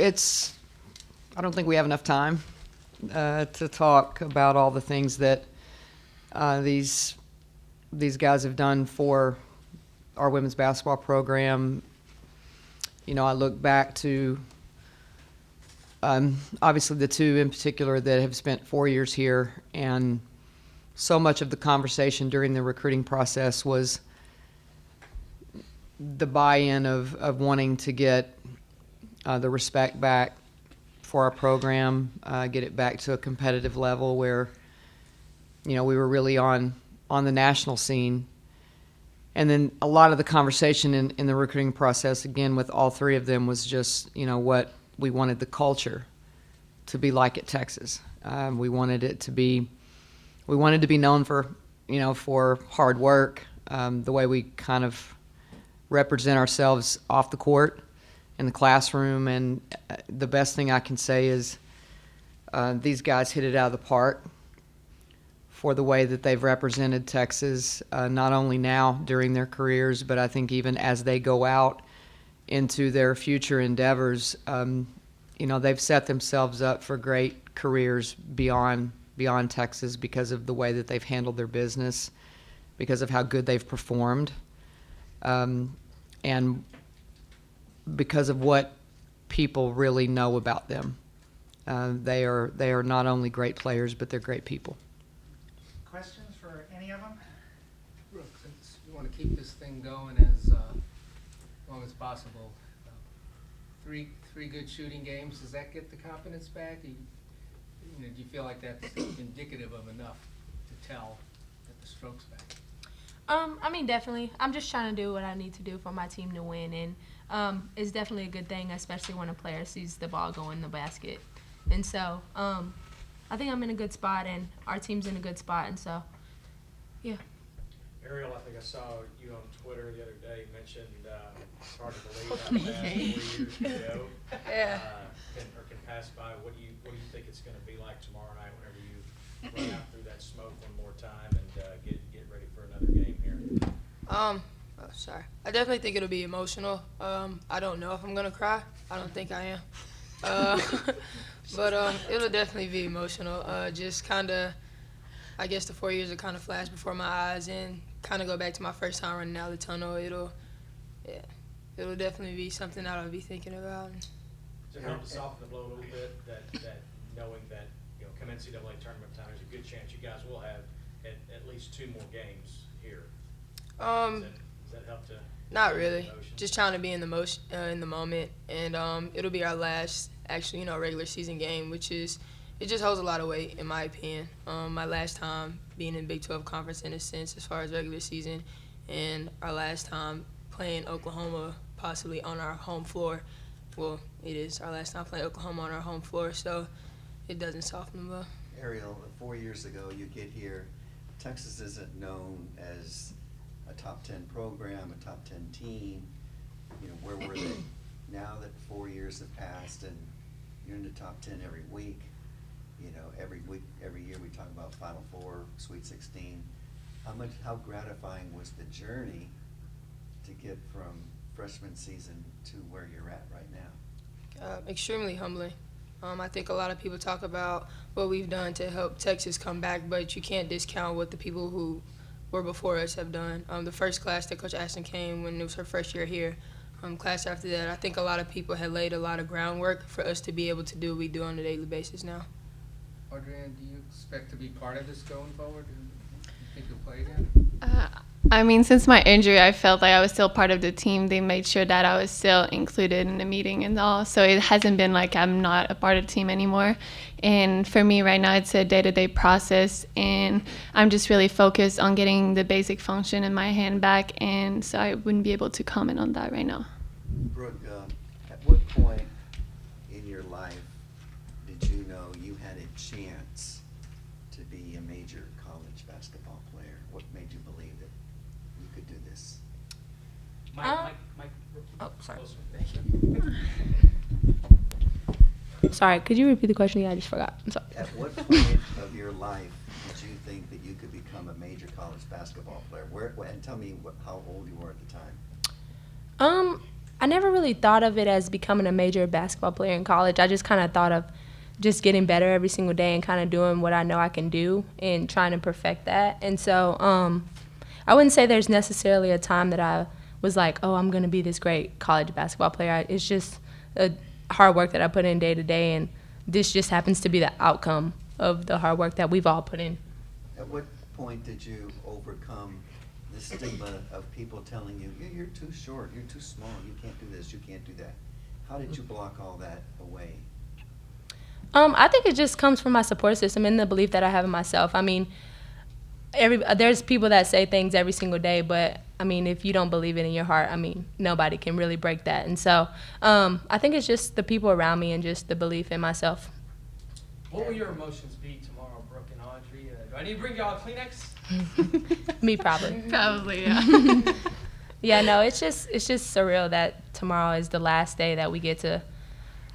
I don't think we have enough time to talk about all the things that these guys have done for our women's basketball program. You know, I look back to obviously the two in particular that have spent 4 years here, and so much of the conversation during the recruiting process was the buy-in of wanting to get the respect back for our program, get it back to a competitive level where, you know, we were really on the national scene. And then a lot of the conversation in the recruiting process, again, with all three of them, was just, you know, what we wanted the culture to be like at Texas. We wanted to be known for, you know, for hard work, the way we kind of represent ourselves off the court, in the classroom. And the best thing I can say is these guys hit it out of the park for the way that they've represented Texas, not only now during their careers, but I think even as they go out into their future endeavors. You know, they've set themselves up for great careers beyond Texas because of the way that they've handled their business, because of how good they've performed, and because of what people really know about them. They are not only great players, but they're great people. Questions for any of them? Brooke, since you want to keep this thing going as long as possible, three good shooting games, does that get the confidence back? Do you feel like that's indicative of enough to tell that the stroke's back? I mean, definitely. I'm just trying to do what I need to do for my team to win, and it's definitely a good thing, especially when a player sees the ball go in the basket. And so I think I'm in a good spot, and our team's in a good spot, and so, yeah. Ariel, I think I saw you on Twitter the other day mentioned it's hard to believe how fast 4 years can go. Yeah. Can pass by. What do you think it's going to be like tomorrow night whenever you run out through that smoke one more time and get ready for another game here? Sorry. I definitely think it'll be emotional. I don't know if I'm gonna cry. I don't think I am. But it'll definitely be emotional. Just kind of, I guess the 4 years will kind of flash before my eyes and kind of go back to my first time running out of the tunnel. It'll definitely be something that I'll be thinking about. Does it help to soften the blow a little bit that knowing that, you know, come NCAA tournament time, there's a good chance you guys will have at least 2 more games here? Does that help to? Not really. Just trying to be in the moment, and it'll be our last actually, regular season game, which is, it just holds a lot of weight in my opinion. My last time being in Big 12 conference in a sense as far as regular season, and our last time playing Oklahoma possibly on our home floor. Well, it is our last time playing Oklahoma on our home floor, so it doesn't soften the blow. Ariel, 4 years ago you get here, Texas isn't known as a top 10 program, a top 10 team. Where were they? Now that 4 years have passed and you're in the top 10 every week, every week, every year we talk about Final Four, Sweet 16. How gratifying was the journey to get from freshman season to where you're at right now? Extremely humbling. I think a lot of people talk about what we've done to help Texas come back, but you can't discount what the people who were before us have done. The first class that Coach Aston came when it was her first year here, class after that, I think a lot of people had laid a lot of groundwork for us to be able to do what we do on a daily basis now. Audrey-Ann, do you expect to be part of this going forward? Do you think you'll play again? I mean, since my injury, I felt like I was still part of the team. They made sure that I was still included in the meeting and all. So it hasn't been like I'm not a part of the team anymore. And for me right now, it's a day-to-day process. And I'm just really focused on getting the basic function in my hand back. And so I wouldn't be able to comment on that right now. Brooke, at what point in your life did you know you had a chance to be a major college basketball player? What made you believe that you could do this? Mike. Oh, sorry. Closer. Sorry, could you repeat the question? Yeah, I just forgot. I'm sorry. At what point of your life did you think that you could become a major college basketball player? And tell me how old you were at the time. I never really thought of it as becoming a major basketball player in college. I just kind of thought of just getting better every single day and kind of doing what I know I can do and trying to perfect that. And so I wouldn't say there's necessarily a time that I was like, oh, I'm going to be this great college basketball player. It's just a hard work that I put in day to day, and this just happens to be the outcome of the hard work that we've all put in. At what point did you overcome the stigma of people telling you, you're too short, you're too small, you can't do this, you can't do that? How did you block all that away? I think it just comes from my support system and the belief that I have in myself. I mean, there's people that say things every single day, but I mean, if you don't believe it in your heart, I mean, nobody can really break that. And so I think it's just the people around me and just the belief in myself. What will your emotions be tomorrow, Brooke and Audrey? Do I need to bring y'all a Kleenex? Me probably. Probably, yeah. Yeah, no, it's just surreal that tomorrow is the last day that we get to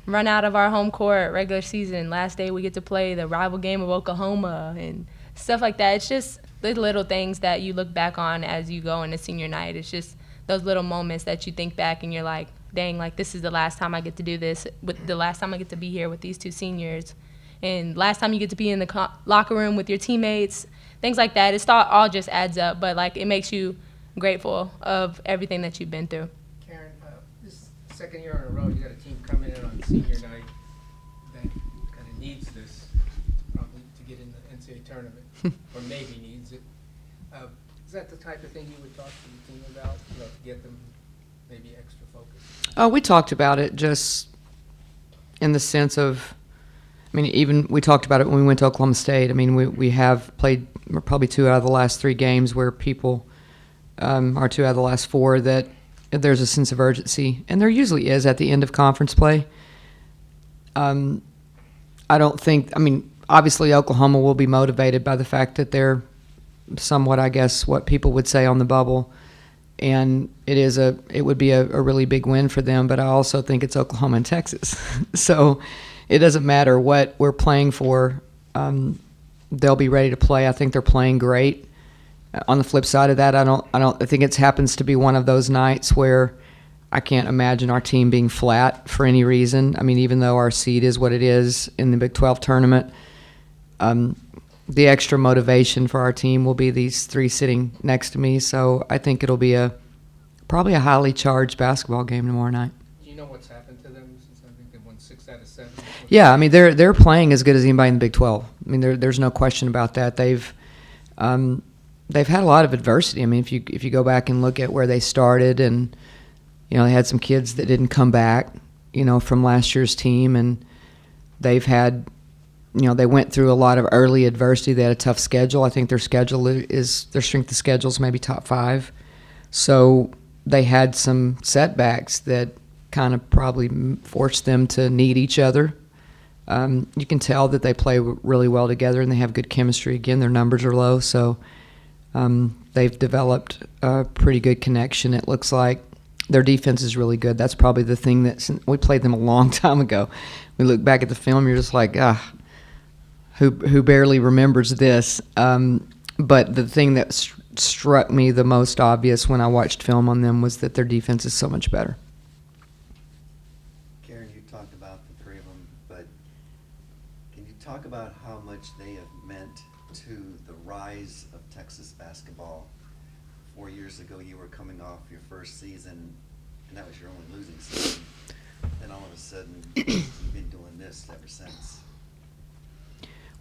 run out of our home court regular season. Last day we get to play the rival game of Oklahoma and stuff like that. It's just the little things that you look back on as you go into senior night. It's just those little moments that you think back and you're like, dang, like this is the last time I get to do this, with the last time I get to be here with these two seniors, and last time you get to be in the locker room with your teammates, things like that. It's all just adds up, but like it makes you grateful of everything that you've been through. Karen, this second year in a row, you got a team coming in on senior night that kind of needs this probably to get in the NCAA tournament, or maybe needs it. Is that the type of thing you would talk to the team about, to get them maybe extra focused? We talked about it just in the sense of, I mean, even we talked about it when we went to Oklahoma State. I mean, we have played probably 2 out of the last 3 games where people are 2 out of the last 4 that there's a sense of urgency, and there usually is at the end of conference play. I don't think, I mean, obviously Oklahoma will be motivated by the fact that they're somewhat, I guess, what people would say on the bubble, and it would be a really big win for them, but I also think it's Oklahoma and Texas. So it doesn't matter what we're playing for. They'll be ready to play. I think they're playing great. On the flip side of that, I think it happens to be one of those nights where I can't imagine our team being flat for any reason. I mean, even though our seed is what it is in the Big 12 tournament, the extra motivation for our team will be these 3 sitting next to me. So I think it'll be probably a highly charged basketball game tomorrow night. Do you know what's happened to them since I think they won 6 out of 7? Yeah, I mean they're playing as good as anybody in the Big 12. I mean there's no question about that. They've had a lot of adversity. I mean if you go back and look at where they started, and they had some kids that didn't come back, from last year's team, and they've had. They went through a lot of early adversity. They had a tough schedule. I think their strength of schedule is maybe top 5. So they had some setbacks that kind of probably forced them to need each other. You can tell that they play really well together and they have good chemistry. Again, their numbers are low, so they've developed a pretty good connection. It looks like their defense is really good. That's probably the thing that we played them a long time ago. We look back at the film, you're just like, who barely remembers this? But the thing that struck me the most obvious when I watched film on them was that their defense is so much better. Karen, you talked about the 3 of them, but can you talk about how much they have meant to the rise of Texas basketball? 4 years ago, you were coming off your first season, and that was your only losing season. Then all of a sudden, you've been doing this ever since.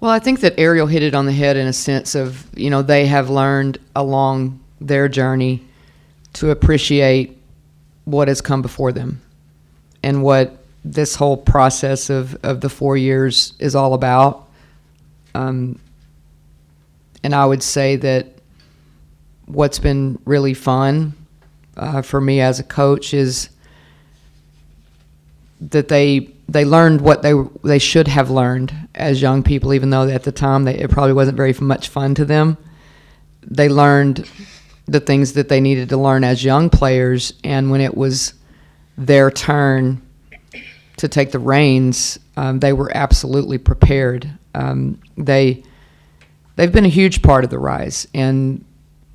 Well, I think that Ariel hit it on the head in a sense of, they have learned along their journey to appreciate what has come before them and what this whole process of the 4 years is all about. And I would say that what's been really fun for me as a coach is that they learned what they should have learned as young people, even though at the time it probably wasn't very much fun to them. They learned the things that they needed to learn as young players, and when it was their turn to take the reins, they were absolutely prepared. They've been a huge part of the rise, and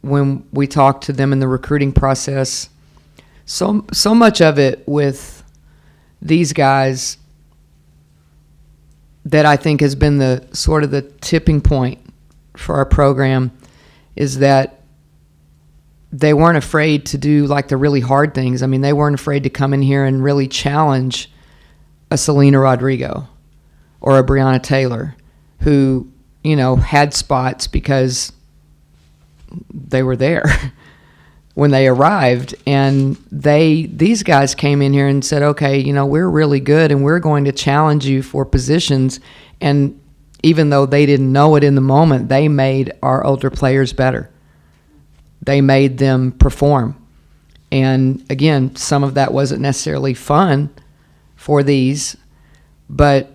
when we talked to them in the recruiting process, So much of it with these guys that I think has been the sort of the tipping point for our program is that they weren't afraid to do like the really hard things. I mean, they weren't afraid to come in here and really challenge a Selena Rodrigo or a Breonna Taylor who, you know, had spots because they were there when they arrived. And these guys came in here and said, okay, you know, we're really good and we're going to challenge you for positions. And even though they didn't know it in the moment, they made our older players better. They made them perform. And again, some of that wasn't necessarily fun for these, but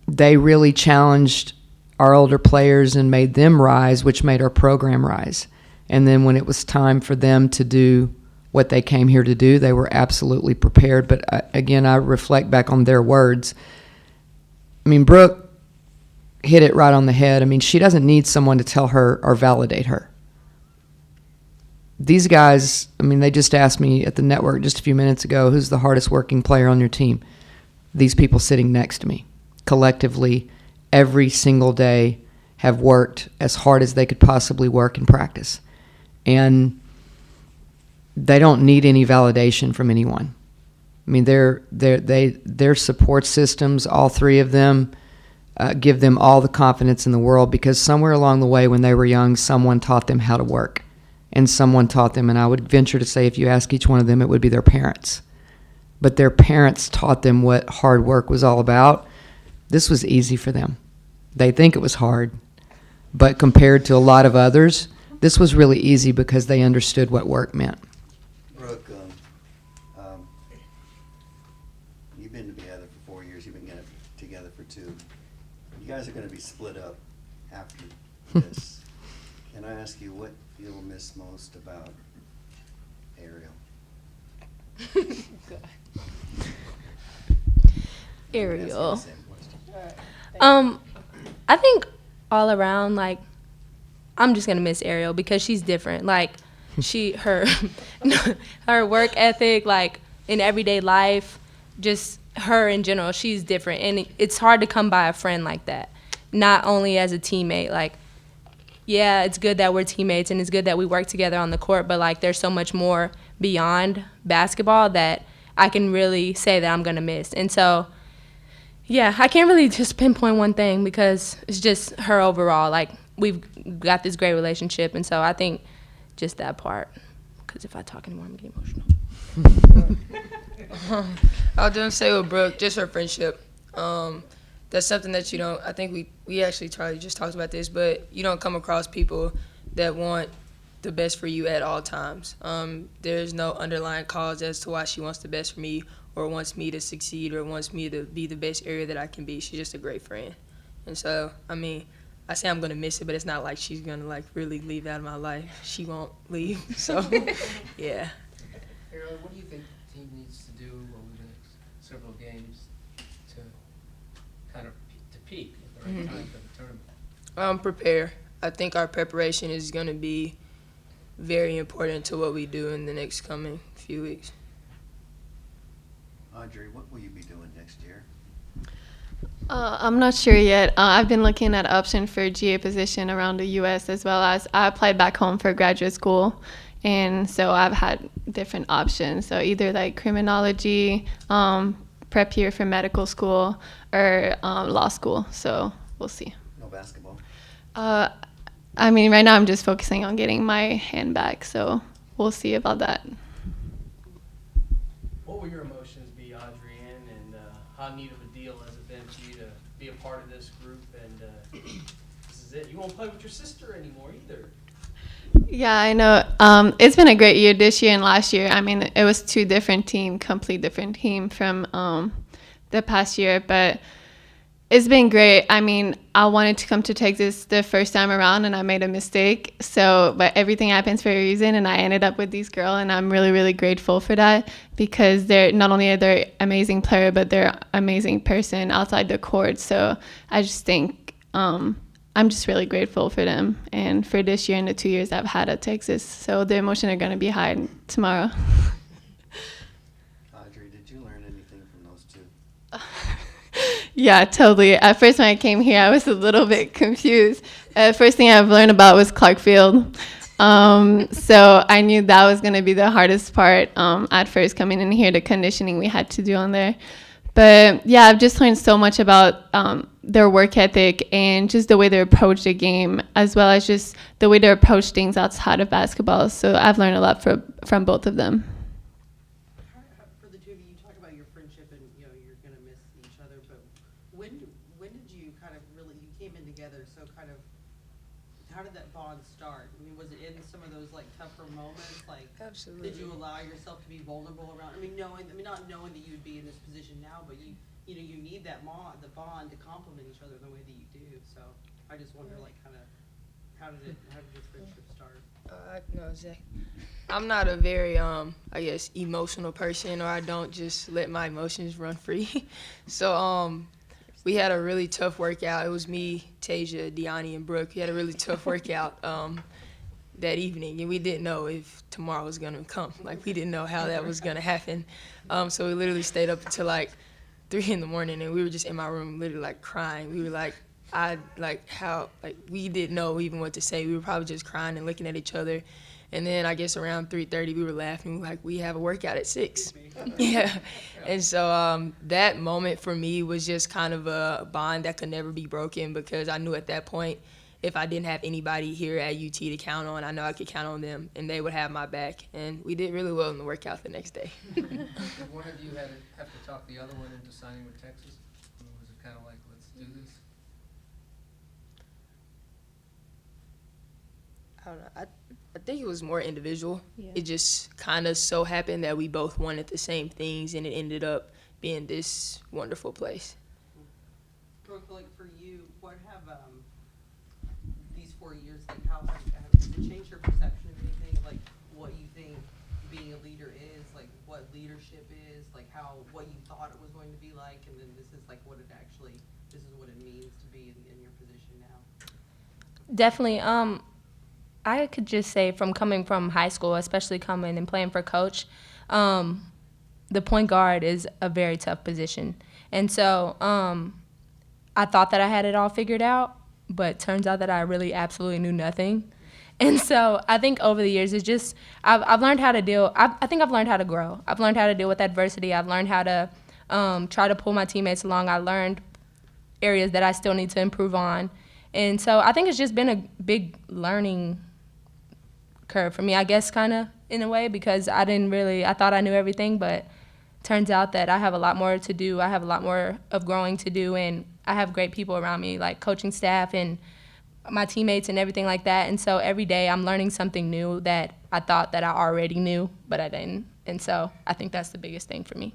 they really challenged our older players and made them rise, which made our program rise. And then when it was time for them to do what they came here to do, they were absolutely prepared. But again, I reflect back on their words. I mean, Brooke hit it right on the head. I mean, she doesn't need someone to tell her or validate her. These guys, I mean, they just asked me at the network just a few minutes ago, who's the hardest working player on your team? These people sitting next to me, collectively, every single day, have worked as hard as they could possibly work in practice. And they don't need any validation from anyone. I mean, their support systems, all three of them, give them all the confidence in the world, because somewhere along the way when they were young, someone taught them how to work. And someone taught them, and I would venture to say if you ask each one of them, it would be their parents. But their parents taught them what hard work was all about. This was easy for them. They think it was hard, but compared to a lot of others, this was really easy because they understood what work meant. Brooke, you've been together for 4 years. You've been together for 2. You guys are going to be split up after this. Can I ask you what you'll miss most about Ariel? Ariel. Same question. I think all around, like, I'm just gonna miss Ariel because she's different. Like, her work ethic, like in everyday life, just her in general, she's different, and it's hard to come by a friend like that. Not only as a teammate, like, yeah, it's good that we're teammates and it's good that we work together on the court, but like there's so much more beyond basketball that I can really say that I'm gonna miss. And so, yeah, I can't really just pinpoint one thing because it's just her overall. Like, we've got this great relationship, and so I think just that part. Because if I talk anymore, I'm going to get emotional. I'll just say with Brooke, just her friendship. That's something that you don't, I think we actually just talked about this, but you don't come across people that want the best for you at all times. There's no underlying cause as to why she wants the best for me or wants me to succeed or wants me to be the best area that I can be. She's just a great friend. And so, I mean, I say I'm going to miss it, but it's not like she's going to, like, really leave out of my life. She won't leave. So, yeah. Ariel, what do you think the team needs to do over the next several games to kind of to peak at the right time for the tournament? Prepare. I think our preparation is going to be very important to what we do in the next coming few weeks. Audrey, what will you be doing next year? I'm not sure yet. I've been looking at option for GA position around the U.S. as well as I applied back home for graduate school. And so I've had different options. So either like criminology, prep here for medical school, or law school. So we'll see. No basketball? I mean, right now I'm just focusing on getting my hand back. So we'll see about that. What will your emotions be, Audrey-Ann, and how neat of a deal has it been for you to be a part of this group? And this is it. You won't play with your sister anymore either. Yeah, I know. It's been a great year this year and last year. I mean, it was two different teams, complete different team from the past year, but it's been great. I mean, I wanted to come to Texas the first time around, and I made a mistake. So, but everything happens for a reason, and I ended up with these girls, and I'm really, really grateful for that because they're not only are they amazing player, but they're amazing person outside the court. So I just think I'm just really grateful for them and for this year and the 2 years I've had at Texas. So the emotions are going to be high tomorrow. Did you learn anything from those two? Yeah, totally. At first, when I came here, I was a little bit confused. First thing I've learned about was Clarkfield. So I knew that was going to be the hardest part at first coming in here, the conditioning we had to do on there. But yeah, I've just learned so much about their work ethic and just the way they approach the game, as well as just the way they approach things outside of basketball. So I've learned a lot from both of them. For the two of you, you talked about your friendship and you're gonna miss each other. But when did you kind of really you came in together? So kind of how did that bond start? I mean, was it in some of those like tougher moments? Like, Absolutely. did you allow yourself to be vulnerable around? I mean, not knowing that you'd be in this position now, but you need that the bond to complement each other the way that you do. So I just wonder, like, kind of how did your friendship start? No, Zach. I'm not a very, I guess, emotional person, or I don't just let my emotions run free. So, we had a really tough workout. It was me, Tasia, Deani, and Brooke. We had a really tough workout that evening, and we didn't know if tomorrow was going to come. Like, we didn't know how that was going to happen. So we literally stayed up until, like, 3 in the morning, and we were just in my room literally, like, crying. We were like, we didn't know even what to say. We were probably just crying and looking at each other. And then I guess around 3:30 we were laughing, like, we have a workout at 6. Yeah. And so that moment for me was just kind of a bond that could never be broken, because I knew at that point if I didn't have anybody here at UT to count on, I know I could count on them and they would have my back. And we did really well in the workout the next day. Did one of you have to talk the other one into signing with Texas? Or was it kind of like, let's do this? I don't know. I think it was more individual. Yeah. It just kind of so happened that we both wanted the same things, and it ended up being this wonderful place. Brooke, like for you, what have these 4 years, like how has it changed your perception of anything? Like what you think being a leader is, like what leadership is, like what you thought it was going to be like, and then this is like what it actually, this is what it means to be in your position now. Definitely. I could just say from coming from high school, especially coming and playing for coach, the point guard is a very tough position. And so I thought that I had it all figured out, but turns out that I really absolutely knew nothing. And so I think over the years, it's just I've learned how to deal. I think I've learned how to grow. I've learned how to deal with adversity. I've learned how to try to pull my teammates along. I learned areas that I still need to improve on. And so I think it's just been a big learning curve for me, I guess, kind of in a way, because I thought I knew everything, but turns out that I have a lot more to do. I have a lot more of growing to do, and I have great people around me, like coaching staff and my teammates and everything like that. And so every day I'm learning something new that I thought that I already knew, but I didn't. And so I think that's the biggest thing for me.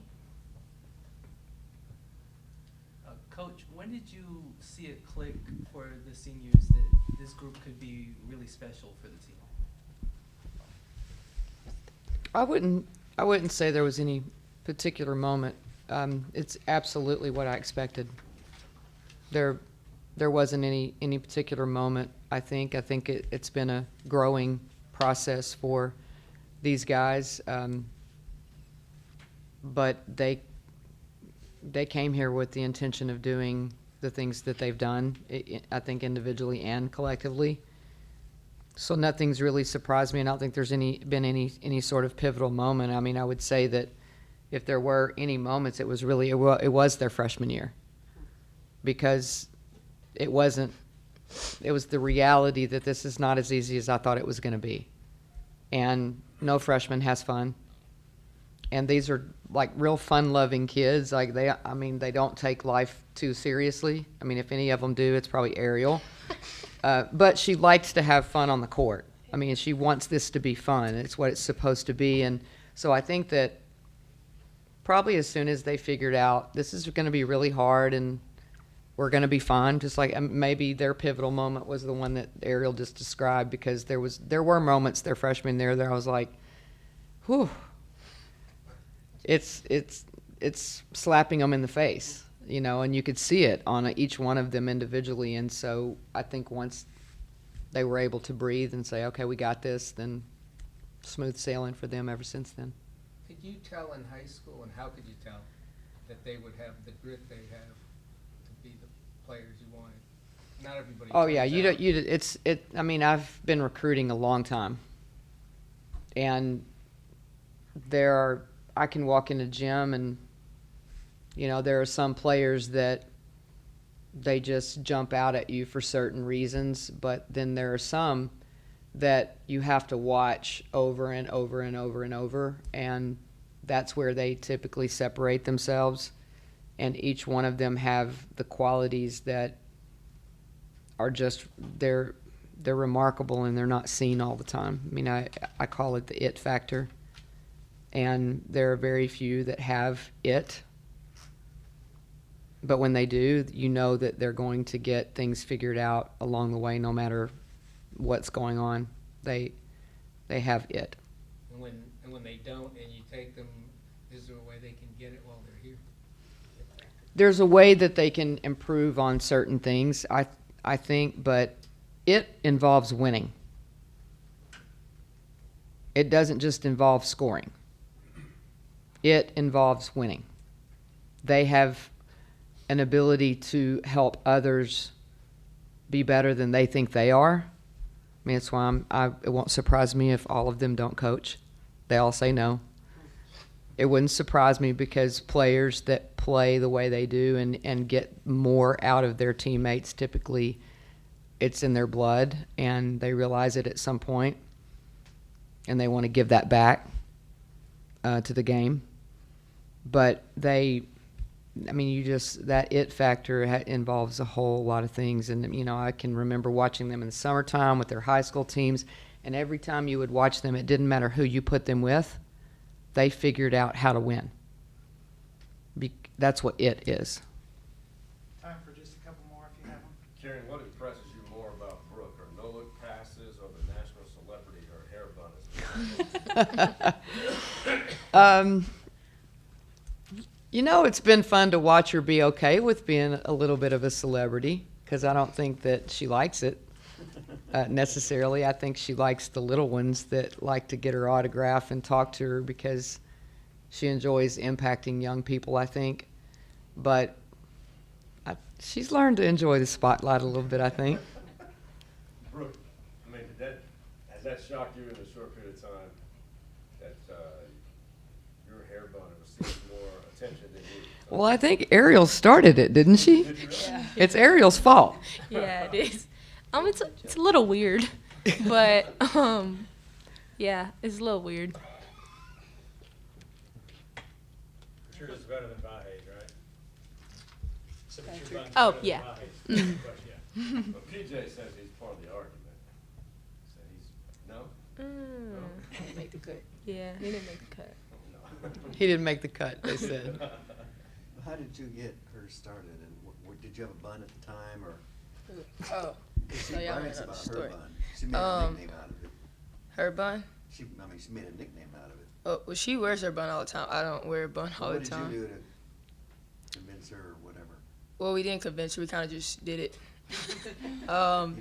Coach, when did you see it click for the seniors that this group could be really special for the team? I wouldn't say there was any particular moment. It's absolutely what I expected. There wasn't any particular moment. I think it's been a growing process for these guys, but they came here with the intention of doing the things that they've done. I think individually and collectively. So nothing's really surprised me, and I don't think there's been any sort of pivotal moment. I mean, I would say that if there were any moments, it was their freshman year, because it was the reality that this is not as easy as I thought it was going to be, and no freshman has fun, and these are like real fun-loving kids. Like they don't take life too seriously. I mean, if any of them do, it's probably Ariel. But she likes to have fun on the court. I mean, she wants this to be fun. It's what it's supposed to be. And so I think that probably as soon as they figured out this is going to be really hard and we're going to be fine, just like maybe their pivotal moment was the one that Ariel just described, because there were moments their freshman year that I was like, whew, it's slapping them in the face. You know, and you could see it on each one of them individually. And so I think once they were able to breathe and say, okay, we got this, then smooth sailing for them ever since then. Could you tell in high school, and how could you tell that they would have the grit they have to be the players you wanted? Not everybody. Oh yeah, turns you out. don't. I mean, I've been recruiting a long time, and I can walk in a gym, and there are some players that they just jump out at you for certain reasons, but then there are some that you have to watch over and over and over and over, and that's where they typically separate themselves. And each one of them have the qualities that are just they're remarkable, and they're not seen all the time. I mean, I call it the it factor, and there are very few that have it. But when they do, you know that they're going to get things figured out along the way, no matter what's going on. They have it. And when they don't, and you take them, is there a way they can get it while they're here? There's a way that they can improve on certain things, I think, but it involves winning. It doesn't just involve scoring. It involves winning. They have an ability to help others be better than they think they are. I mean, that's why it won't surprise me if all of them don't coach. They all say no. It wouldn't surprise me, because players that play the way they do and get more out of their teammates, typically it's in their blood, and they realize it at some point, and they want to give that back to the game. But that it factor involves a whole lot of things. And, I can remember watching them in the summertime with their high school teams, and every time you would watch them, it didn't matter who you put them with, they figured out how to win. That's what it is. Time for just a couple more if you have them. Karen, what impresses you more about Brooke? Her no-look passes, or the national celebrity her hair bun is? It's been fun to watch her be okay with being a little bit of a celebrity, because I don't think that she likes it necessarily. I think she likes the little ones that like to get her autograph and talk to her, because she enjoys impacting young people, I think. But she's learned to enjoy the spotlight a little bit, I think. Brooke, has that shocked you in a short period of time that your hair bun received more attention than you? Well, I think Ariel started it, didn't she? Yeah. It's Ariel's fault. Yeah, it is. It's a little weird, but yeah, it's a little weird. But yours is better than Vahey's, right? So but your bun's Oh, better than yeah. Vahey's. But, yeah. Well, PJ says he's part of the argument. Said he's no. Didn't make the cut. Yeah, he didn't make the cut. No. He didn't make the cut, they said. How did you get her started, and did you have a bun at the time, or? Oh, She so y'all brags know the about her story. bun. She made a nickname out of it. Her bun? She made a nickname out of it. Oh, well, she wears her bun all the time. I don't wear a bun all the What time. did you do to convince her, or whatever? Well, we didn't convince her. We kind of just did it. You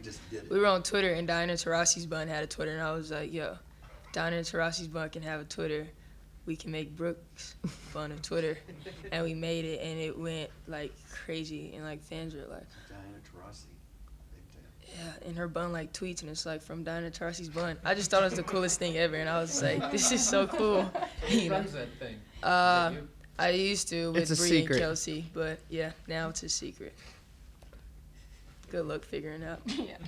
just did it. We were on Twitter, and Diana Taurasi's bun had a Twitter, and I was like, yo, Diana Taurasi's bun can have a Twitter. We can make Brooke's bun a Twitter. And we made it, and it went, like, crazy. And, like, fans were like, Diana Taurasi. Big time. yeah, and her bun, like, tweets, and it's, like, from Diana Taurasi's bun. I just thought it was the coolest thing ever, and I was like, this is so cool. Who You know? runs that thing? Is Uh, that you? I used to It's a with Bree and secret. Kelsey, but, yeah, now it's a secret. Good luck figuring out. Yeah.